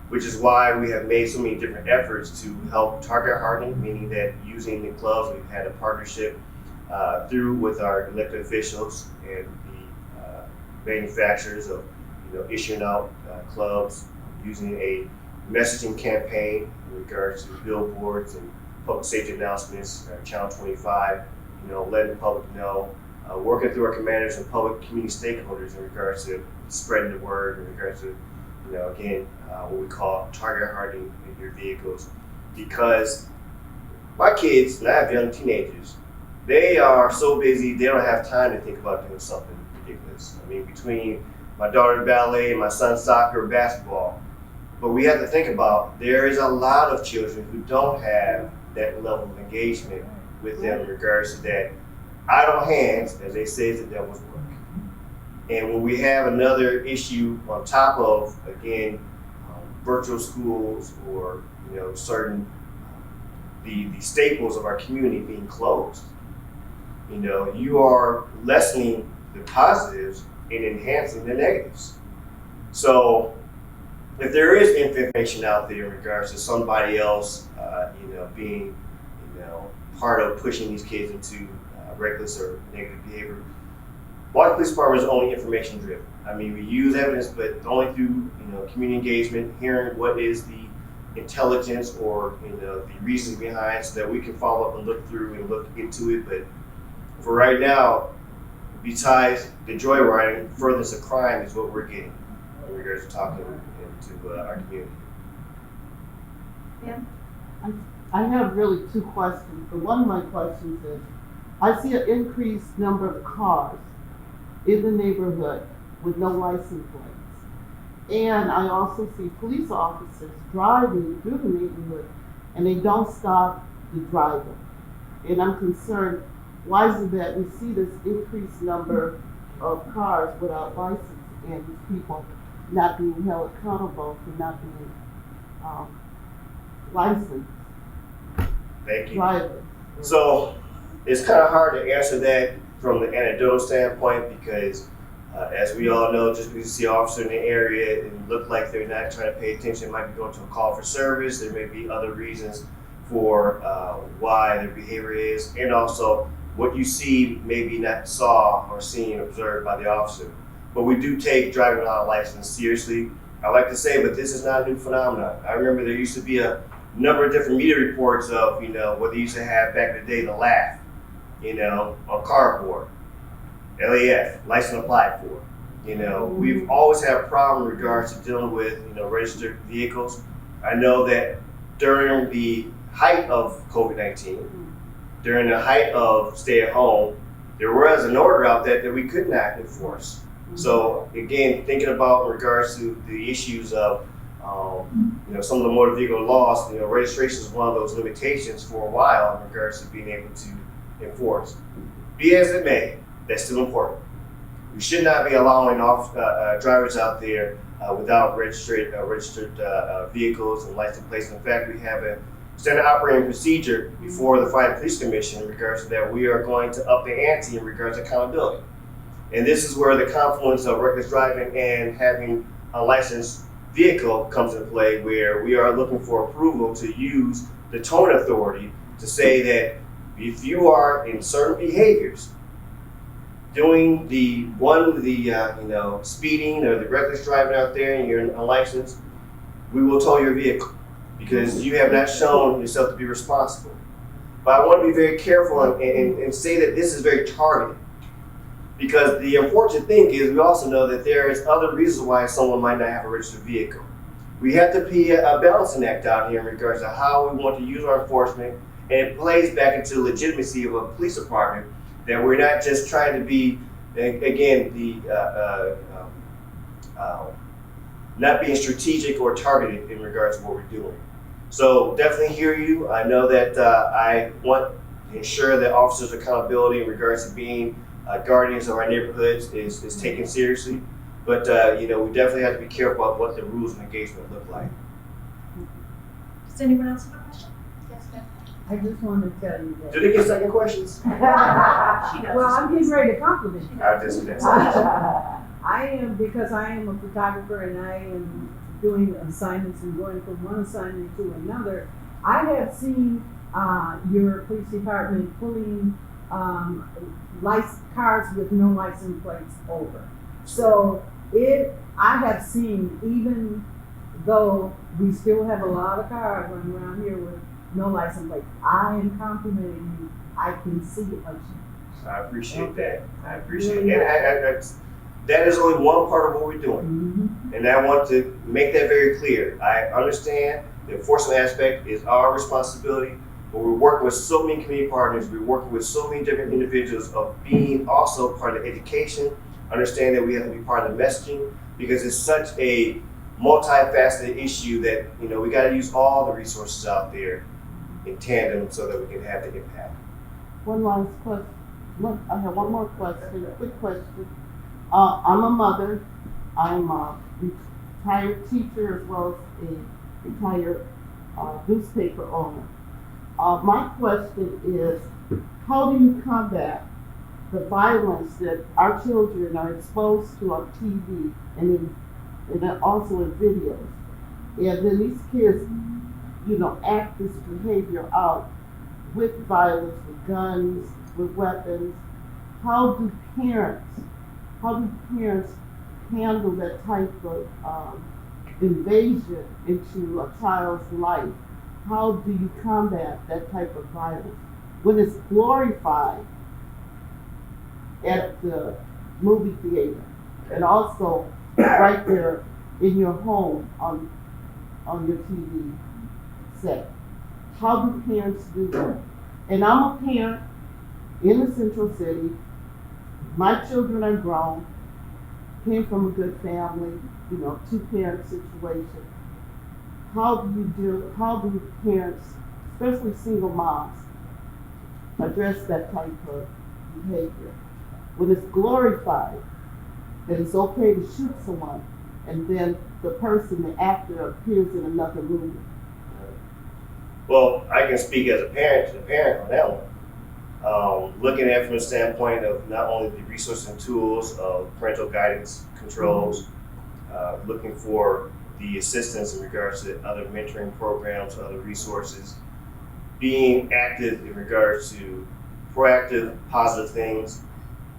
S2: which is why we have made so many different efforts to help target hardening, meaning that using the gloves, we've had a partnership through with our elected officials and the manufacturers of issuing out clubs, using a messaging campaign in regards to billboards and public safety announcements, Channel 25, letting the public know, working through our commanders and public community stakeholders in regards to spreading the word, in regards to, again, what we call target hardening in your vehicles. Because my kids, and I have young teenagers, they are so busy, they don't have time to think about doing something ridiculous. I mean, between my daughter's ballet, my son's soccer, basketball. But we have to think about, there is a lot of children who don't have that level of engagement with them in regards to that idle hands, as they say, is the devil's work. And when we have another issue on top of, again, virtual schools or certain the staples of our community being closed, you are lessening the positives and enhancing the negatives. So if there is information out there in regards to somebody else, being, part of pushing these kids into reckless or negative behavior, Milwaukee Police Department is only information driven. I mean, we use evidence, but only through community engagement, hearing what is the intelligence or the reasons behind, so that we can follow up and look through and look into it. But for right now, besides the joyriding, furthest of crime is what we're getting in regards to talking into our community.
S9: I have really two questions, but one of my questions is, I see an increased number of cars in the neighborhood with no license plates. And I also see police officers driving through the neighborhood and they don't stop the driver. And I'm concerned, why is it that we see this increased number of cars without license and these people not being held accountable for not being licensed
S2: Thank you.
S9: drivers?
S2: So it's kind of hard to answer that from the anecdotal standpoint, because as we all know, just because you see an officer in the area and look like they're not trying to pay attention, might be going to a call for service. There may be other reasons for why their behavior is, and also what you see maybe not saw or seen, observed by the officer. But we do take driving without a license seriously. I like to say, but this is not a new phenomenon. I remember there used to be a number of different media reports of, what they used to have back in the day, the laugh, on cardboard. LAF, license applied for. We've always had a problem in regards to dealing with, registered vehicles. I know that during the height of COVID-19, during the height of stay at home, there was an order out there that we could not enforce. So again, thinking about in regards to the issues of, some of the motor vehicle laws, registration is one of those limitations for a while in regards to being able to enforce. Be as it may, that's still important. We should not be allowing drivers out there without registered vehicles and license plates. In fact, we have a standard operating procedure before the Fire Police Commission in regards to that. We are going to up the ante in regards to accountability. And this is where the confluence of reckless driving and having a licensed vehicle comes into play, where we are looking for approval to use the towing authority to say that if you are in certain behaviors, doing the speeding or the reckless driving out there and you're unlicensed, we will tow your vehicle because you have not shown yourself to be responsible. But I want to be very careful and say that this is very targeted, because the unfortunate thing is we also know that there is other reasons why someone might not have a registered vehicle. We have to be a balancing act out here in regards to how we want to use our enforcement, and it plays back into the legitimacy of a police department, that we're not just trying to be, again, not being strategic or targeted in regards to what we're doing. So definitely hear you. I know that I want to ensure that officers' accountability in regards to being guardians of our neighborhoods is taken seriously. But we definitely have to be careful about what the rules of engagement look like.
S6: Does anyone else have a question?
S5: Yes, ma'am.
S8: I just want to tell you that.
S2: Do they get second questions?
S6: She does.
S8: Well, I'm getting ready to compliment you.
S2: I just that's
S8: I am, because I am a photographer and I am doing assignments and going from one assignment to another. I have seen your police department pulling cars with no license plates over. So I have seen, even though we still have a lot of cars running around here with no license plate, I am complimenting you. I can see it.
S2: I appreciate
S8: Okay.
S2: that. I appreciate
S8: Really
S2: it. And that is only one part of what we're doing.
S8: Mm-hmm.
S2: And I want to make that very clear. I understand the enforcement aspect is our responsibility, but we're working with so many community partners. We're working with so many different individuals of being also part of the education, understand that we have to be part of the messaging, because it's such a multifaceted issue that, we got to use all the resources out there in tandem so that we can have the impact.
S9: One last question. I have one more question, a quick question. I'm a mother. I'm a retired teacher as well as a retired newspaper owner. My question is, how do you combat the violence that our children are exposed to on TV and then also in videos? And then these kids, act this behavior out with violence, with guns, with weapons. How do parents how do parents handle that type of invasion into a child's life? How do you combat that type of violence when it's glorified at the movie theater and also right there in your home on your TV set? How do parents do that? And I'm a parent in the Central City. My children are grown, came from a good family, you know, two-parent situation. How do parents, especially single moms, address that type of behavior? When it's glorified, that it's okay to shoot someone, and then the person, the actor, appears in another movie.
S2: Well, I can speak as a parent to the parent on that one. Looking at it from the standpoint of not only the resources and tools of parental guidance controls, looking for the assistance in regards to other mentoring programs, other resources, being active in regards to proactive, positive things.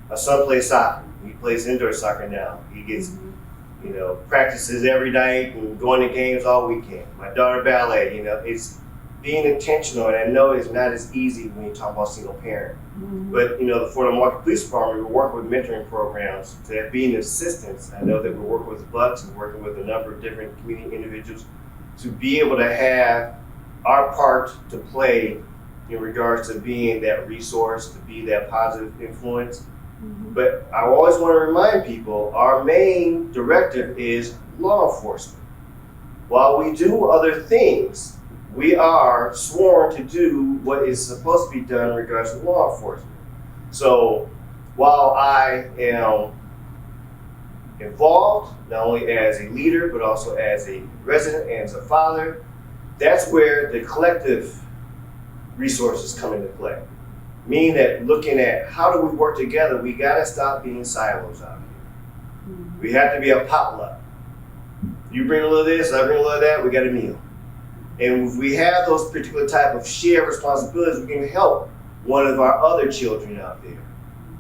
S2: My son plays soccer. He plays indoor soccer now. He gets, you know, practices every night and going to games all weekend. My daughter ballet, you know, it's being intentional, and I know it's not as easy when you talk about single parent. But, you know, for the Milwaukee Police Department, we work with mentoring programs to be an assistance. I know that we're working with Bucks and working with a number of different community individuals to be able to have our part to play in regards to being that resource, to be that positive influence. But I always want to remind people, our main directive is law enforcement. While we do other things, we are sworn to do what is supposed to be done in regards to law enforcement. So while I am involved, not only as a leader, but also as a resident and as a father, that's where the collective resources come into play. Meaning that looking at how do we work together, we gotta stop being silos out here. We have to be a potluck. You bring a little of this, I bring a little of that, we got a meal. And if we have those particular type of shared responsibilities, we can help one of our other children out there.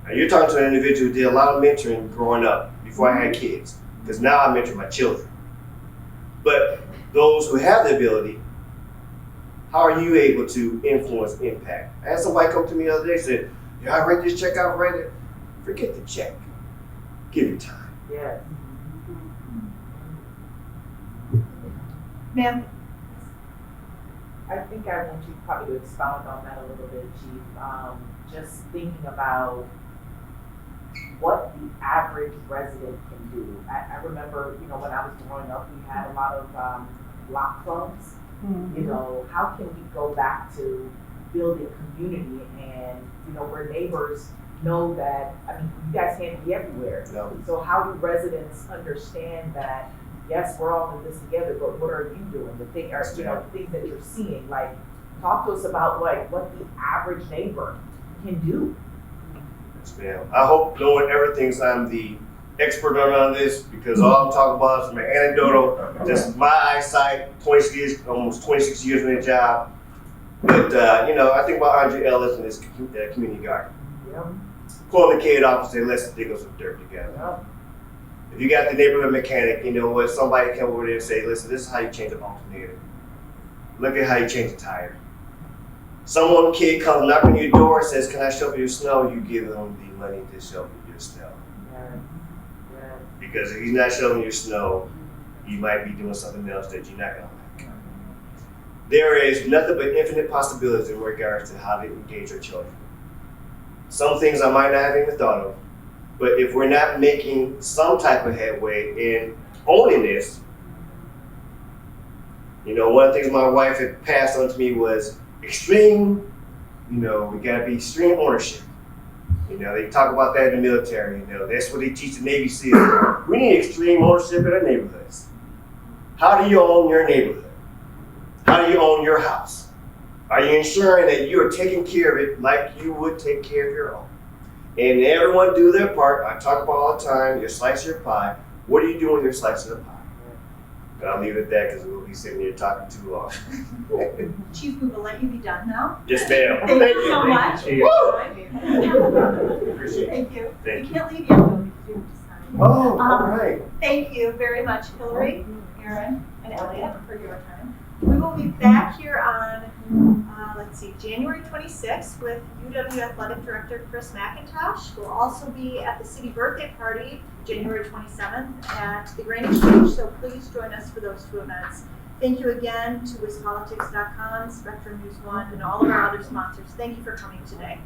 S2: Now you're talking to an individual who did a lot of mentoring growing up before I had kids, because now I mentor my children. But those who have the ability, how are you able to influence impact? I had somebody come to me the other day and said, yeah, I write this check out right there. Forget the check. Give it time.
S6: Yes.
S1: Ma'am?
S10: I think I want you probably to expound on that a little bit, Chief. Just thinking about what the average resident can do. I remember, you know, when I was growing up, we had a lot of block clubs. You know, how can we go back to building community and, you know, where neighbors know that, I mean, you guys can't be everywhere.
S2: No.
S10: So how do residents understand that, yes, we're all in this together, but what are you doing? The thing, or, you know, the things that you're seeing, like, talk to us about like what the average neighbor can do.
S2: Yes, ma'am. I hope no one ever thinks I'm the expert on this, because all I'm talking about is from an anecdotal, just my eyesight, almost 26 years in the job. But, you know, I think about Andre Ellis and his community garden.
S10: Yep.
S2: Pulling the kid off and say, let's dig up some dirt together.
S10: Yep.
S2: If you got the neighborhood mechanic, you know what, somebody come over there and say, listen, this is how you change an alternator. Look at how you change a tire. Someone kid comes knocking on your door and says, can I shovel your snow? You give them the money to shovel your snow. Because if he's not shoveling your snow, you might be doing something else that you're not gonna like. There is nothing but infinite possibilities in regards to how to engage our children. Some things I might not have even thought of, but if we're not making some type of headway in owning this, you know, one of the things my wife had passed on to me was extreme, you know, we gotta be extreme ownership. You know, they talk about that in the military, you know, that's what they teach the Navy SEALs. We need extreme ownership in our neighborhoods. How do you own your neighborhood? How do you own your house? Are you ensuring that you are taking care of it like you would take care of your own? And everyone do their part. I talk about all the time, your slice of your pie. What are you doing with your slice of the pie? But I'll leave it at that because we'll be sitting here talking too long.
S6: Chief, we will let you be done now.
S2: Yes, ma'am.
S6: Thank you so much.
S2: Appreciate it.
S6: Thank you.
S2: Thank
S6: You can't leave yet, though. do to sign.
S2: Oh, all right.
S6: Thank you very much, Hilary, Aaron, and Elliot, for your time. We will be back here on, January 26th with UW Athletic Director Chris McIntosh. We'll also be at the city birthday party, January 27th, at the Grand Exchange, so please join us for those two events. Thank you again to WISPolitics.com, Spectrum News 1, and all of our other sponsors. Thank you for coming today.